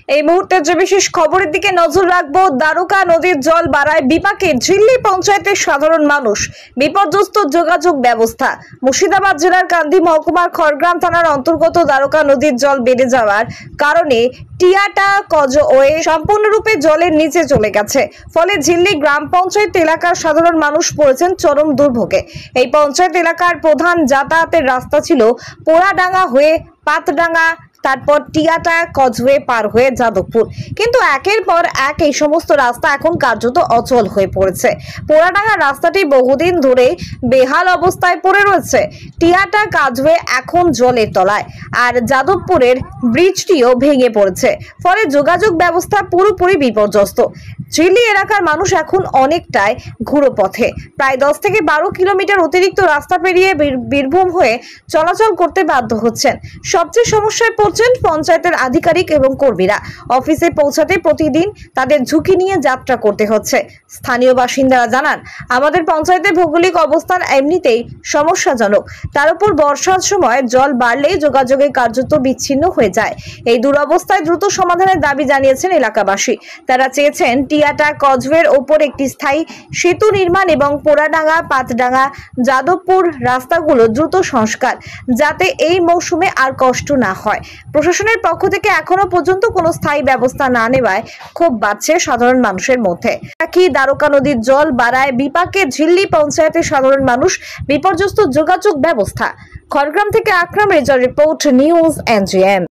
এই মুহূর্তে যে বিশেষ খবরের দিকে নজর রাখবো। দ্বারকা নদীর জল বাড়ায় বিপাকে ঝিল্লি পঞ্চায়েতের সাধারণ মানুষ, বিপর্যস্ত যোগাযোগ ব্যবস্থা। মুর্শিদাবাদ জেলার কান্দি মহকুমার খড়গ্রাম থানার অন্তর্গত দ্বারকা নদীর জল বেড়ে যাওয়ার কারণে টিয়াটা কজওয়ে সম্পূর্ণরূপে জলের নিচে চলে গেছে। ফলে ঝিল্লি গ্রাম পঞ্চায়েত এলাকার সাধারণ মানুষ পড়েছেন চরম দুর্ভোগে। এই পঞ্চায়েত এলাকার প্রধান যাতায়াতের রাস্তা ছিল পোড়াডাঙ্গা হয়ে পাতডাঙ্গা, তারপর টিয়াটা কজওয়ে পার হয়ে যাদবপুর। কিন্তু একের পর এক এই সমস্ত রাস্তা এখন কার্যত অচল হয়ে পড়েছে। পোড়াডাঙ্গা রাস্তাটি বহুদিন ধরে বেহাল অবস্থায় পড়ে রয়েছে। টিয়াটা কজওয়ে এখন জলের তলায়, আর যাদবপুরের ব্রিজটিও ভেঙে পড়েছে। ফলে যোগাযোগ ব্যবস্থা পুরোপুরি বিপর্যস্ত। ঝিল্লি এলাকার মানুষ এখন অনেকটাই ঘুরো পথে, প্রায় 10 থেকে 12 কিলোমিটার অতিরিক্ত রাস্তা পেরিয়ে বীরভূম হয়ে চলাচল করতে বাধ্য হচ্ছেন। সবচেয়ে সমস্যায় পড়ছেন পঞ্চায়েতের আধিকারিক এবং কর্মীরা। অফিসে পৌঁছাতে প্রতিদিন তাদের ঝুঁকি নিয়ে যাত্রা করতে হচ্ছে। স্থানীয় বাসিন্দারা জানান, আমাদের পঞ্চায়েতের ভৌগোলিক অবস্থান এমনিতেই সমস্যাজনক, তার উপর বর্ষার সময় জল বাড়লেই যোগাযোগের কার্যত বিচ্ছিন্ন হয়ে যায়। এই দুরবস্থায় দ্রুত সমাধানের দাবি জানিয়েছেন এলাকাবাসী। তারা চেয়েছেন টিয়াটা কজওয়ের ওপর একটি স্থায়ী সেতু নির্মাণ এবং পোড়াডাঙ্গা, পাতডাঙ্গা, যাদবপুর রাস্তাগুলো দ্রুত সংস্কার, যাতে এই মৌসুমে আর কষ্ট না হয়। প্রশাসনের পক্ষ থেকে এখনো পর্যন্ত কোনো স্থায়ী ব্যবস্থা না নেওয়ায় ক্ষোভ বাড়ছে সাধারণ মানুষের মধ্যে। একই দ্বারকা নদীর জল বাড়ায় বিপাকে ঝিল্লি পঞ্চায়েতের সাধারণ মানুষ, বিপর্যস্ত যোগাযোগ ব্যবস্থা। খড়গ্রাম থেকে আকরাম রেজার রিপোর্ট, নিউজ এনজিএম।